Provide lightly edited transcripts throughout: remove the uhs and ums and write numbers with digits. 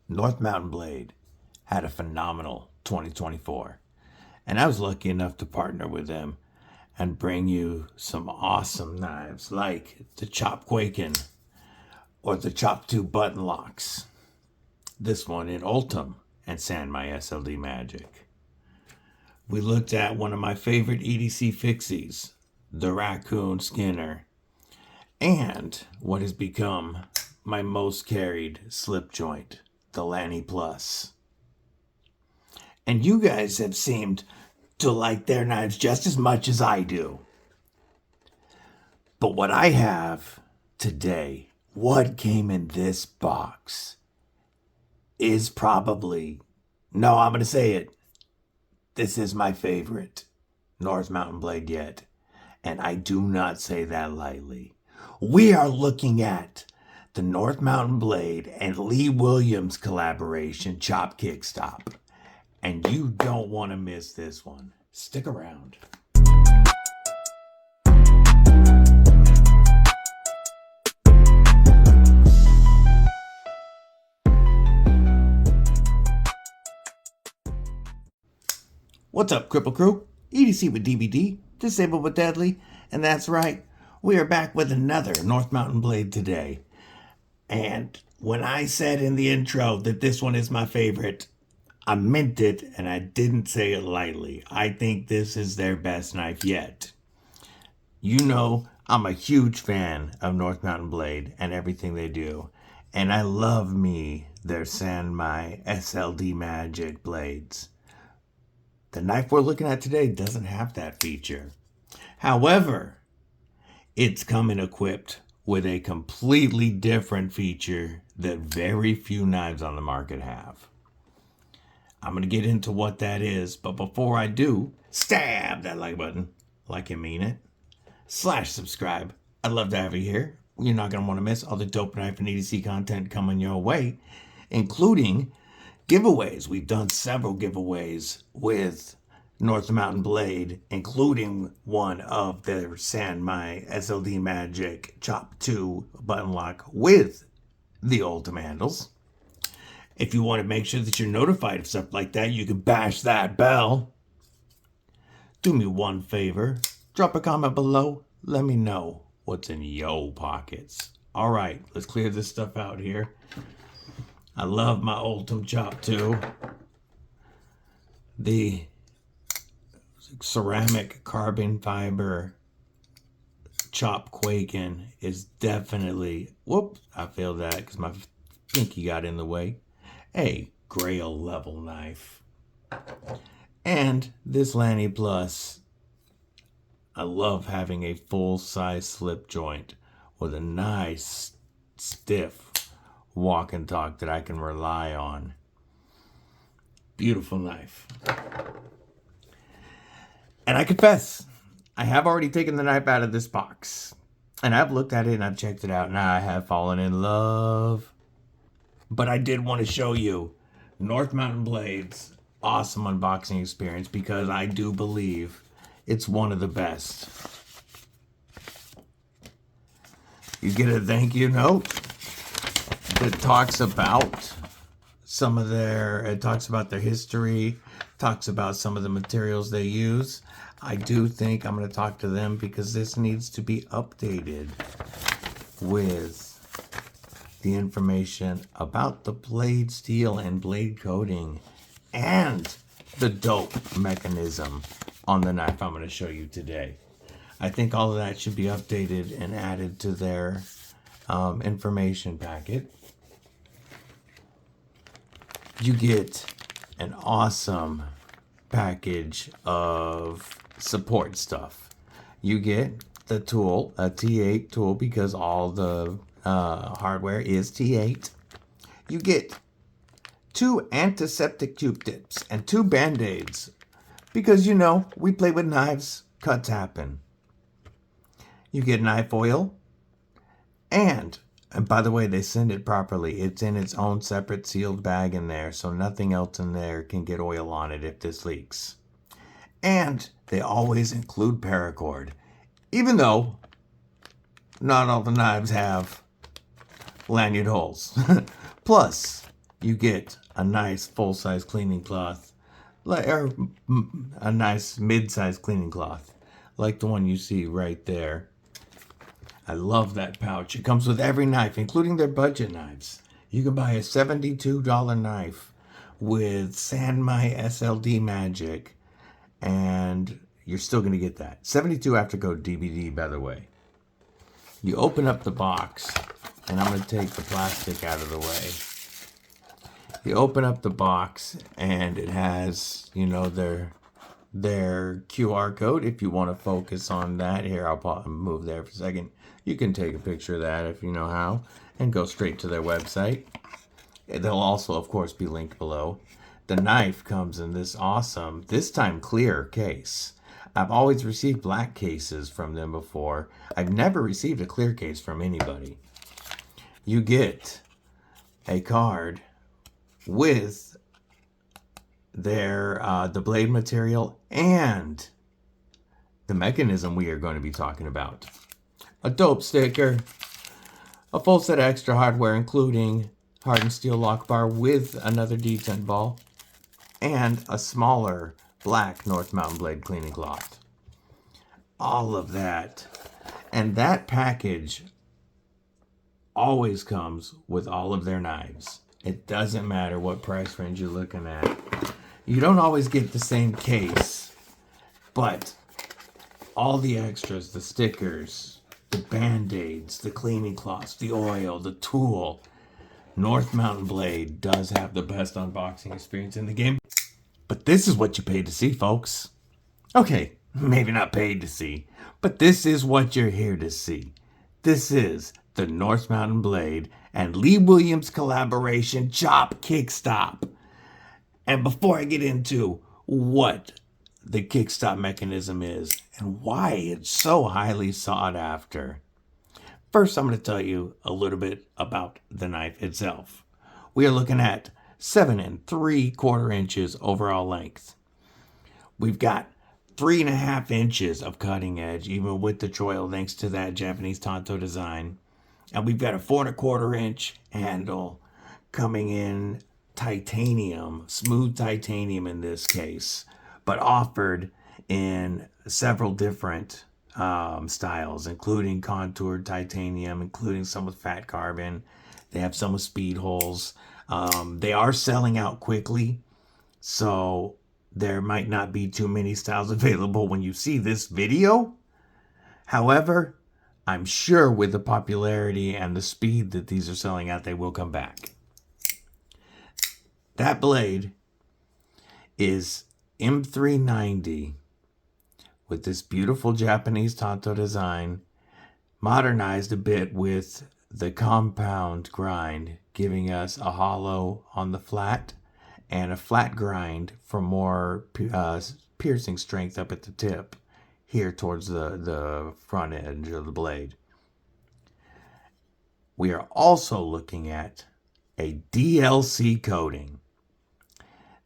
North Mountain Blade had a phenomenal 2024, and I was lucky enough to partner with them and bring you some awesome knives like the Chop Quaken or the Chop 2 button locks. This one in Ultim and San My SLD Magic. We looked at one of my favorite EDC fixies, the Raccoon Skinner, and what has become my most carried slip joint, the Lanny Plus. And you guys have seemed to like their knives just as much as I do. But what I have today, what came in this box, is probably, no, I'm going to say it, this is my favorite North Mountain Blade yet. And I do not say that lightly. We are looking at the North Mountain Blade and Lee Williams collaboration, Chop Kick Stop. And you don't want to miss this one. Stick around. What's up, Kripple Krew? EDC with DBD, Disabled with Deadly, and that's right, we are back with another North Mountain Blade today. And when I said in the intro that this one is my favorite, I meant it, and I didn't say it lightly. I think this is their best knife yet. You know, I'm a huge fan of North Mountain Blade and everything they do. And I love me their San My SLD Magic blades. The knife we're looking at today doesn't have that feature. However, it's coming equipped with a completely different feature that very few knives on the market have. I'm going to get into what that is, but before I do, stab that like button like you mean it. /subscribe. I'd love to have you here. You're not going to want to miss all the dope knife and EDC content coming your way, including giveaways. We've done several giveaways with North Mountain Blade, including one of their San My SLD Magic Chop 2 button lock with the Ultim handles. If you want to make sure that you're notified of stuff like that, you can bash that bell. Do me one favor. Drop a comment below. Let me know what's in your pockets. All right, let's clear this stuff out here. I love my Ultim Chop 2. The ceramic carbon fiber Chop Quaken is definitely, whoops, I failed that because my pinky got in the way, a Grail level knife. And this Lanny Plus, I love having a full-size slip joint with a nice, stiff walk and talk that I can rely on. Beautiful knife. And I confess, I have already taken the knife out of this box. And I've looked at it and I've checked it out and I have fallen in love. But I did want to show you North Mountain Blade's awesome unboxing experience because I do believe it's one of the best. You get a thank you note that talks about some of their, it talks about their history, talks about some of the materials they use. I do think I'm going to talk to them because this needs to be updated with the information about the blade steel and blade coating and the dope mechanism on the knife I'm going to show you today. I think all of that should be updated and added to their information packet. You get an awesome package of support stuff. You get the tool, a T8 tool, because all the hardware is T8. You get 2 antiseptic Q-tips and 2 Band-Aids because, you know, we play with knives, cuts happen. You get knife oil, and by the way, they send it properly. It's in its own separate sealed bag in there, so nothing else in there can get oil on it if this leaks. And they always include paracord, even though not all the knives have lanyard holes. Plus, you get a nice full-size cleaning cloth, or a nice mid-size cleaning cloth, like the one you see right there. I love that pouch. It comes with every knife, including their budget knives. You can buy a $72 knife with Sanmai SLD magic, and you're still going to get that. $72 after code DBD, by the way. You open up the box, and I'm going to take the plastic out of the way. You open up the box, and it has, you know, their QR code. If you want to focus on that, here, I'll move there for a second. You can take a picture of that if you know how, and go straight to their website. They'll also, of course, be linked below. The knife comes in this awesome, this time clear case. I've always received black cases from them before. I've never received a clear case from anybody. You get a card with their the blade material and the mechanism we are going to be talking about. A dope sticker, a full set of extra hardware, including hardened steel lock bar with another detent ball, and a smaller black North Mountain blade cleaning cloth. All of that. And that package always comes with all of their knives. It doesn't matter what price range you're looking at. You don't always get the same case, but all the extras, the stickers, the band-aids, the cleaning cloths, the oil, the tool. North Mountain Blade does have the best unboxing experience in the game. But this is what you paid to see, folks. Okay, maybe not paid to see, but this is what you're here to see. This is the North Mountain Blade and Lee Williams collaboration Chop Kickstop. And before I get into what the kickstop mechanism is and why it's so highly sought after, first I'm going to tell you a little bit about the knife itself. We are looking at 7 3/4 inches overall length. We've got 3.5 inches of cutting edge, even with the choil, thanks to that Japanese Tanto design. And we've got a 4.25 inch handle coming in titanium, smooth titanium in this case, but offered in several different styles, including contoured titanium, including some with fat carbon. They have some with speed holes. They are selling out quickly, so there might not be too many styles available when you see this video. However, I'm sure with the popularity and the speed that these are selling out, they will come back. That blade is M390 with this beautiful Japanese Tanto design, modernized a bit with the compound grind, giving us a hollow on the flat and a flat grind for more piercing strength up at the tip, here towards the front edge of the blade. We are also looking at a DLC coating.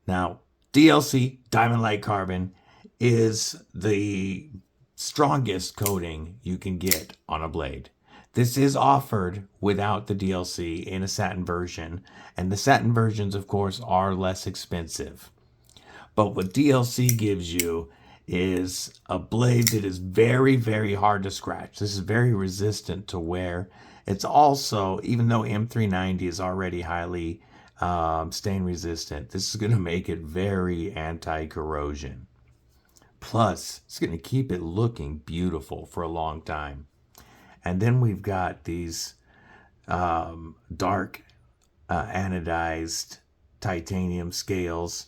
Now, DLC, Diamond Light Carbon, is the strongest coating you can get on a blade. This is offered without the DLC in a satin version, and the satin versions, of course, are less expensive. But what DLC gives you is a blade that is very, very hard to scratch. This is very resistant to wear. It's also, even though M390 is already highly stain resistant, this is going to make it very anti-corrosion. Plus, it's going to keep it looking beautiful for a long time. And then we've got these dark anodized titanium scales,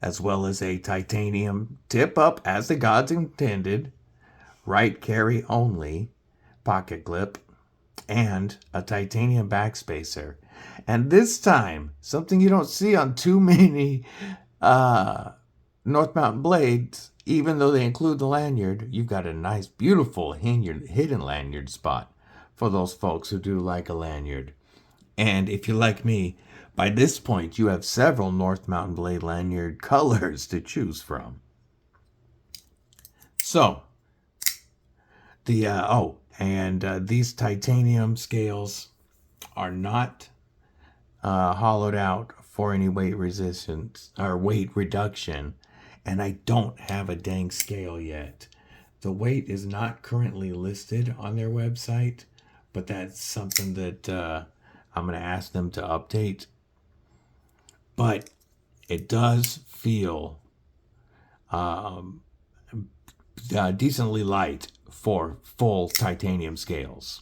as well as a titanium tip up as the gods intended, right carry only pocket clip, and a titanium backspacer. And this time, something you don't see on too many North Mountain blades, even though they include the lanyard, you've got a nice, beautiful hidden lanyard spot for those folks who do like a lanyard. And if you're like me, by this point, you have several North Mountain blade lanyard colors to choose from. So, these titanium scales are not hollowed out for any weight resistance or weight reduction, and I don't have a dang scale yet. The weight is not currently listed on their website, but that's something that I'm going to ask them to update. But it does feel decently light for full titanium scales.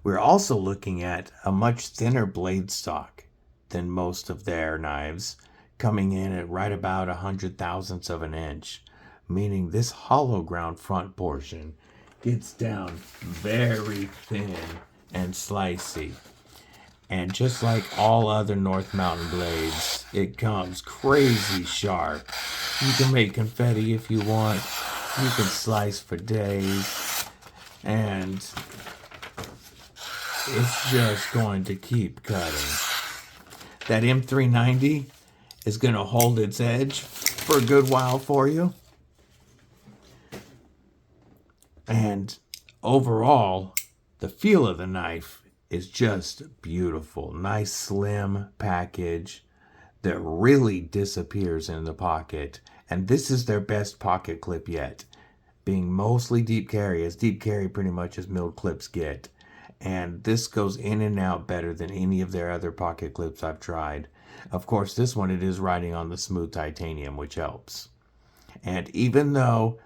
We're also looking at a much thinner blade stock than most of their knives, coming in at right about 100,000ths of an inch, meaning this hollow ground front portion gets down very thin and slicey. And just like all other North Mountain blades, it comes crazy sharp. You can make confetti if you want. You can slice for days. And it's just going to keep cutting. That M390 is going to hold its edge for a good while for you. And overall, the feel of the knife is just beautiful. Nice slim package that really disappears in the pocket. And this is their best pocket clip yet, being mostly deep carry, as deep carry pretty much as milled clips get. And this goes in and out better than any of their other pocket clips I've tried. Of course, this one, it is riding on the smooth titanium, which helps. And even though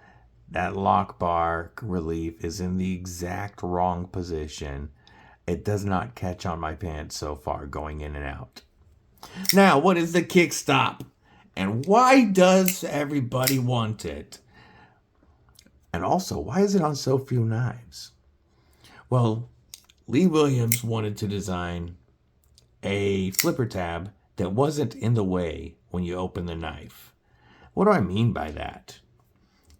that lock bar relief is in the exact wrong position, it does not catch on my pants so far going in and out. Now, what is the kickstop? And why does everybody want it? And also, why is it on so few knives? Well, Lee Williams wanted to design a flipper tab that wasn't in the way when you open the knife. What do I mean by that?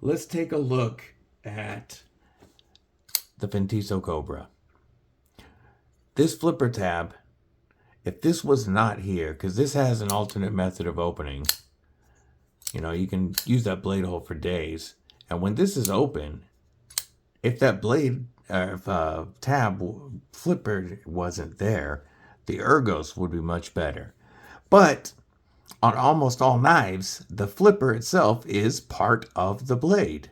Let's take a look at the Ventiso Cobra. This flipper tab, if this was not here, because this has an alternate method of opening, you know, you can use that blade hole for days. And when this is open, if that blade, if tab flipper wasn't there, the ergos would be much better. But on almost all knives, the flipper itself is part of the blade.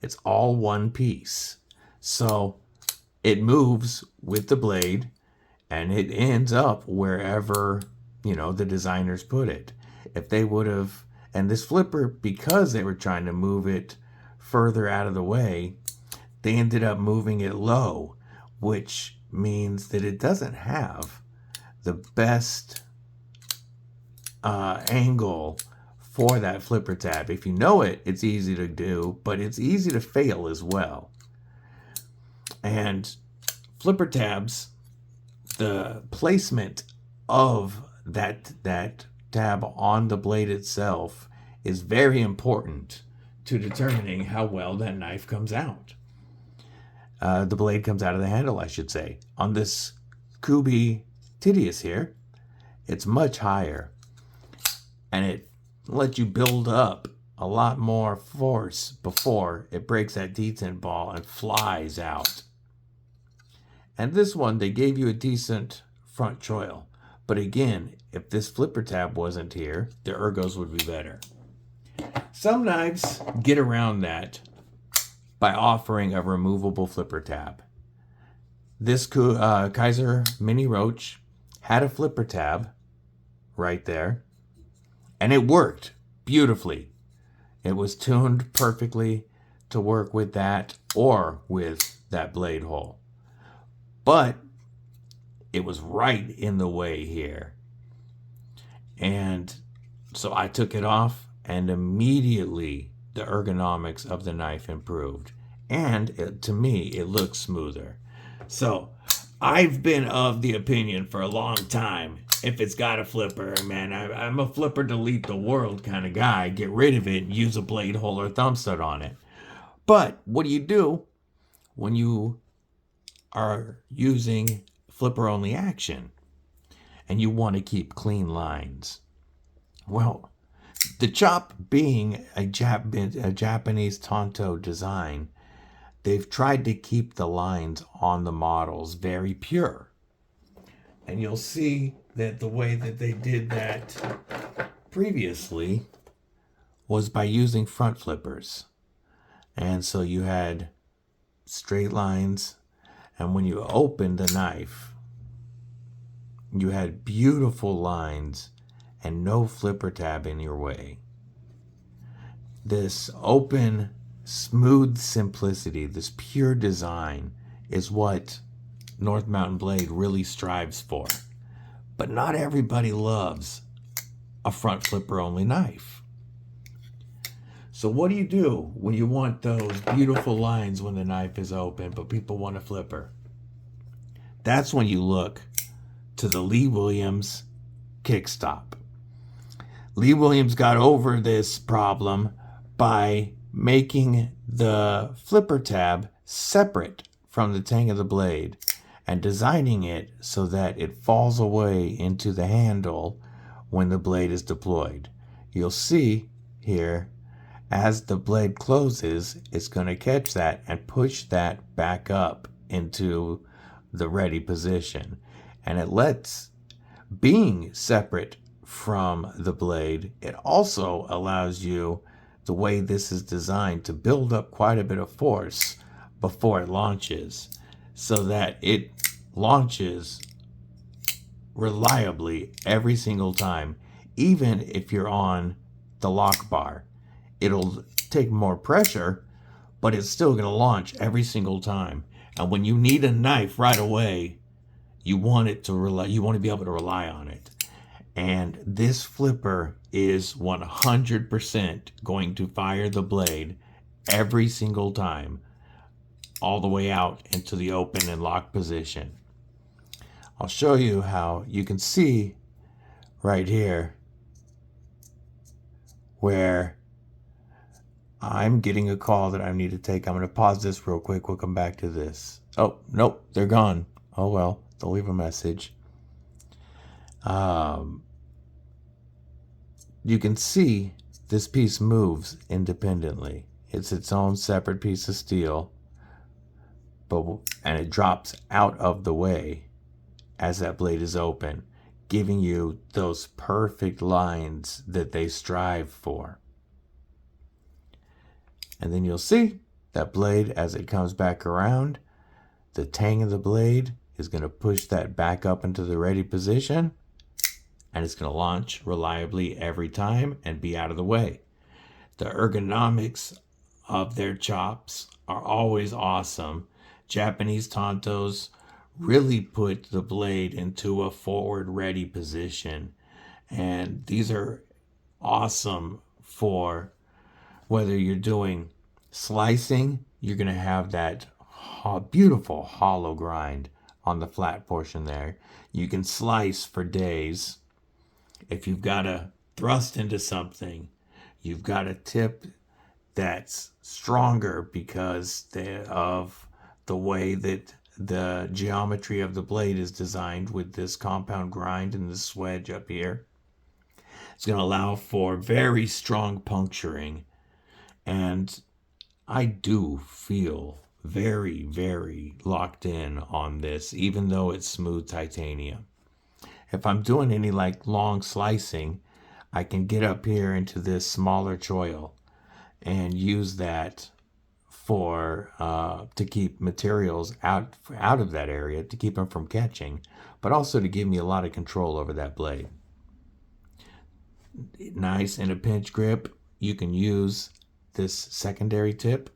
It's all one piece. So it moves with the blade and it ends up wherever, you know, the designers put it. If they would have, and this flipper, because they were trying to move it further out of the way, they ended up moving it low, which means that it doesn't have the best angle for that flipper tab. If you know it, it's easy to do, but it's easy to fail as well. And flipper tabs, the placement of that tab on the blade itself is very important to determining how well that knife comes out. The blade comes out of the handle, I should say. On this Kubi Tidius here, it's much higher, and it lets you build up a lot more force before it breaks that detent ball and flies out. And this one, they gave you a decent front choil. But again, if this flipper tab wasn't here, the ergos would be better. Some knives get around that by offering a removable flipper tab. This Kaiser Mini Roach had a flipper tab right there, and it worked beautifully. It was tuned perfectly to work with that or with that blade hole. But it was right in the way here. And so I took it off, and immediately the ergonomics of the knife improved. And to me, it looks smoother. So I've been of the opinion for a long time, if it's got a flipper, man, I'm a flipper delete the world kind of guy. Get rid of it and use a blade hole or thumb stud on it. But what do you do when you are using flipper only action and you want to keep clean lines? Well, the chop being a Japanese Tanto design, they've tried to keep the lines on the models very pure. And you'll see that the way that they did that previously was by using front flippers. And so you had straight lines, and when you opened the knife, you had beautiful lines and no flipper tab in your way. This open, smooth simplicity, this pure design is what North Mountain Blade really strives for. But not everybody loves a front flipper only knife. So what do when you want those beautiful lines when the knife is open, but people want a flipper? That's when you look to the Lee Williams kickstop. Lee Williams got over this problem by making the flipper tab separate from the tang of the blade and designing it so that it falls away into the handle when the blade is deployed. You'll see here, as the blade closes, it's going to catch that and push that back up into the ready position. And it lets, being separate from the blade, it also allows you, the way this is designed, to build up quite a bit of force before it launches, so that it launches reliably every single time. Even if you're on the lock bar, it'll take more pressure, but it's still going to launch every single time. And when you need a knife right away, you want to be able to rely on it. And this flipper is 100% going to fire the blade every single time, all the way out into the open and lock position. I'll show you how. You can see right here where I'm getting a call that I need to take. I'm going to pause this real quick. We'll come back to this. Oh, nope, they're gone. Oh well, they'll leave a message. You can see this piece moves independently. It's its own separate piece of steel, and it drops out of the way as that blade is open, giving you those perfect lines that they strive for. And then you'll see that blade, as it comes back around, the tang of the blade is going to push that back up into the ready position, and it's going to launch reliably every time and be out of the way. The ergonomics of their chops are always awesome. Japanese Tantos really put the blade into a forward ready position, and these are awesome for whether you're doing slicing. You're going to have that beautiful hollow grind on the flat portion there. You can slice for days. If you've got to thrust into something, you've got a tip that's stronger because of the way that the geometry of the blade is designed with this compound grind and this wedge up here. It's going to allow for very strong puncturing. And I do feel very, very locked in on this, even though it's smooth titanium. If I'm doing any long slicing, I can get up here into this smaller choil and use that for to keep materials out of that area, to keep them from catching, but also to give me a lot of control over that blade. Nice in a pinch grip. You can use this secondary tip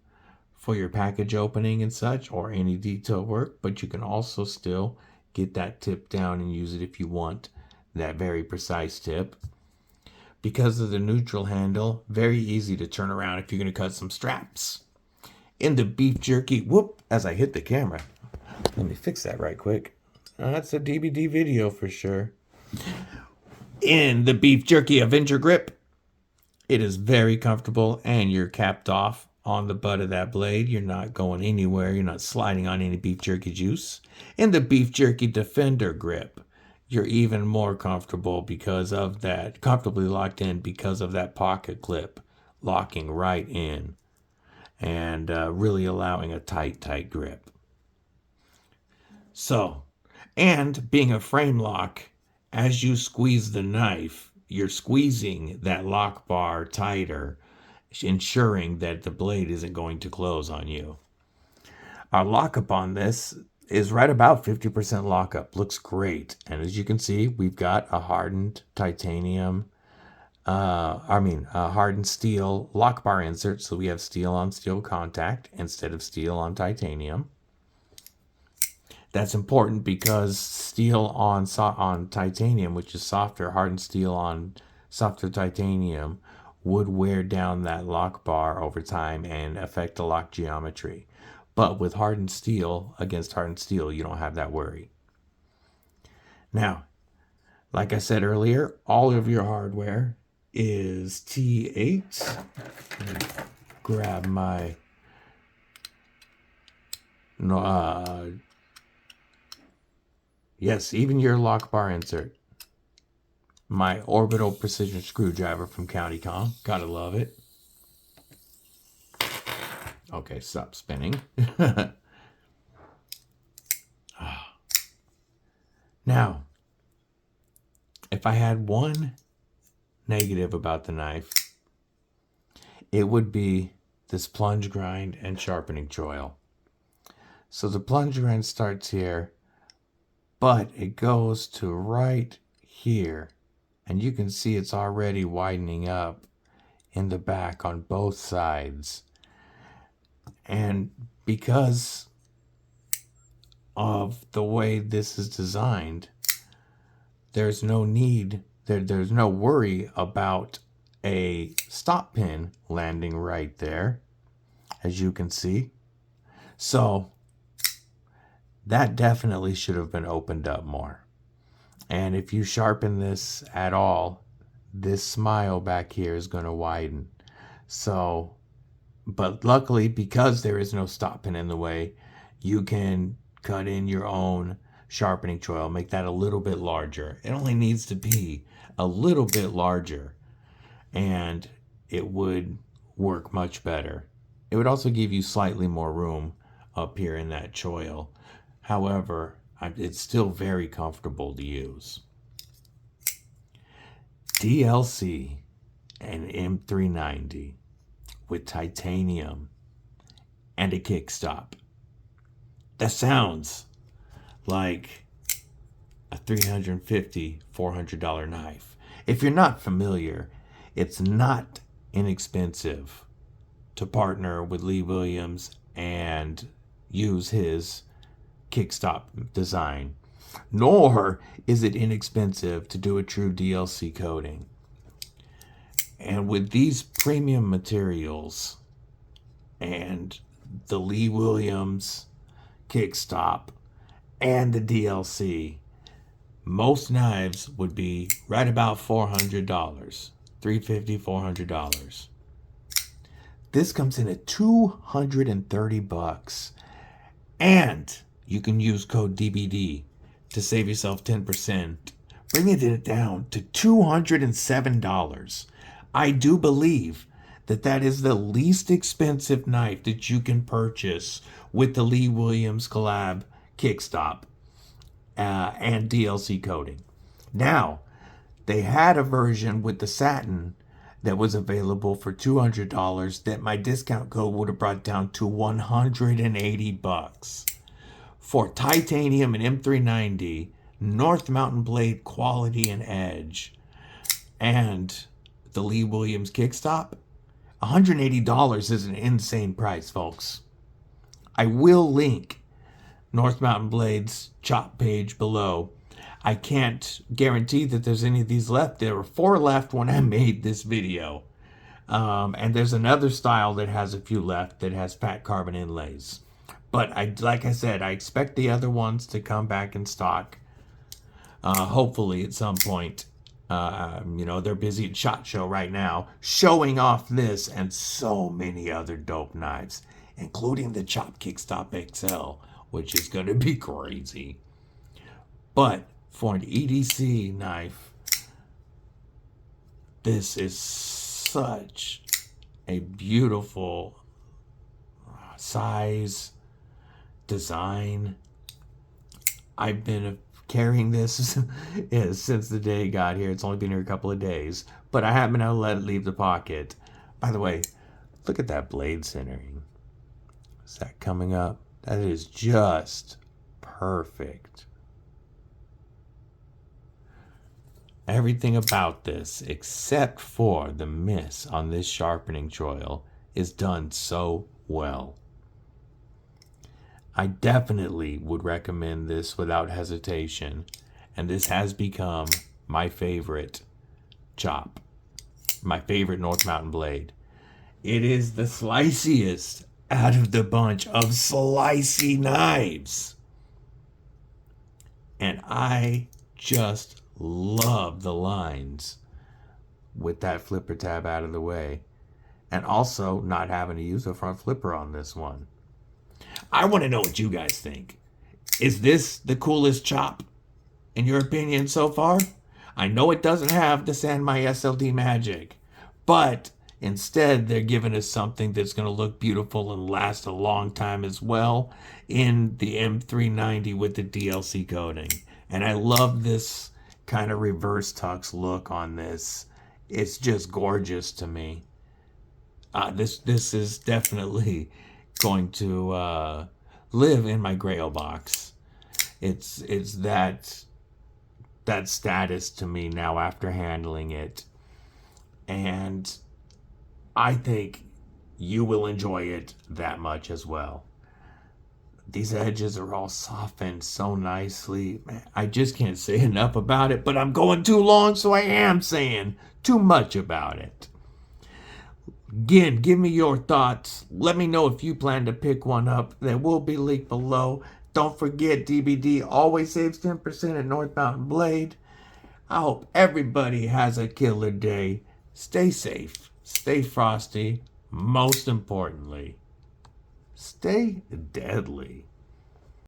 for your package opening and such, or any detail work, but you can also still get that tip down and use it if you want that very precise tip. Because of the neutral handle, very easy to turn around if you're going to cut some straps. In the beef jerky, as I hit the camera. Let me fix that right quick. That's a DBD video for sure. In the beef jerky Avenger grip, it is very comfortable, and you're capped off on the butt of that blade. You're not going anywhere. You're not sliding on any beef jerky juice. In the beef jerky Defender grip, you're even more comfortable because of that, comfortably locked in because of that pocket clip locking right in and really allowing a tight grip. So, and being a frame lock as you squeeze the knife, you're squeezing that lock bar tighter, ensuring that the blade isn't going to close on you. Our lockup on this is right about 50% lockup. Looks great. And as you can see, we've got a hardened titanium, a hardened steel lock bar insert. So we have steel on steel contact instead of steel on titanium. That's important because steel on titanium, which is softer, hardened steel on softer titanium, would wear down that lock bar over time and affect the lock geometry. But with hardened steel against hardened steel, you don't have that worry. Now, like I said earlier, all of your hardware is T8. Grab my yes, even your lock bar insert. My orbital precision screwdriver from County Comm. Gotta love it. Okay, stop spinning. Now, if I had one negative about the knife, it would be this plunge grind and sharpening choil. So the plunge grind starts here, but it goes to right here. And you can see it's already widening up in the back on both sides. And because of the way this is designed, there's no need, there's no worry about a stop pin landing right there, as you can see. So that definitely should have been opened up more. And if you sharpen this at all, this smile back here is going to widen. So, but luckily, because there is no stop pin in the way, you can cut in your own sharpening choil, make that a little bit larger. It only needs to be a little bit larger, and it would work much better. It would also give you slightly more room up here in that choil. However, it's still very comfortable to use. DLC and M390 with titanium and a kickstop. That sounds like a $350, $400 knife. If you're not familiar, it's not inexpensive to partner with Lee Williams and use his kickstop design, nor is it inexpensive to do a true DLC coating. And with these premium materials and the Lee Williams kickstop and the DLC, most knives would be right about $400, $350, $400. This comes in at $230, and you can use code DBD to save yourself 10%, bringing it down to $207. I do believe that that is the least expensive knife that you can purchase with the Lee Williams collab kickstop and DLC coating. Now, they had a version with the satin that was available for $200 that my discount code would have brought down to $180 for titanium and M390 North Mountain blade quality and edge, and the Lee Williams kickstop. $180 is an insane price, folks. I will link North Mountain Blade's shop page below. I can't guarantee that there's any of these left. There were 4 left when I made this video. And there's another style that has a few left that has fat carbon inlays. But like I said, I expect the other ones to come back in stock. Hopefully at some point. They're busy at SHOT Show right now, showing off this and so many other dope knives, including the Chop Kickstop XL, which is going to be crazy. But for an EDC knife, this is such a beautiful size, design. I've been carrying this is since the day it got here. It's only been here a couple of days, but I haven't let it leave the pocket. By the way, look at that blade centering. Is that coming up? That is just perfect. Everything about this, except for the miss on this sharpening choil, is done so well. I definitely would recommend this without hesitation, and this has become my favorite chop, my favorite North Mountain blade. It is the sliciest out of the bunch of slicey knives, and I just love the lines with that flipper tab out of the way, and also not having to use a front flipper on this one. I want to know what you guys think. Is this the coolest chop in your opinion so far? I know it doesn't have the San My SLD magic, but instead they're giving us something that's going to look beautiful and last a long time as well in the M390 with the DLC coating. And I love this kind of reverse tux look on this. It's just gorgeous to me. This is definitely going to live in my Grail box. It's that status to me now after handling it, and I think you will enjoy it that much as well. These edges are all softened so nicely. Man, I just can't say enough about it, but I'm going too long, so I am saying too much about it. Again, give me your thoughts. Let me know if you plan to pick one up. There will be linked below. Don't forget, DBD always saves 10% at North Mountain Blade. I hope everybody has a killer day. Stay safe. Stay frosty. Most importantly, stay deadly.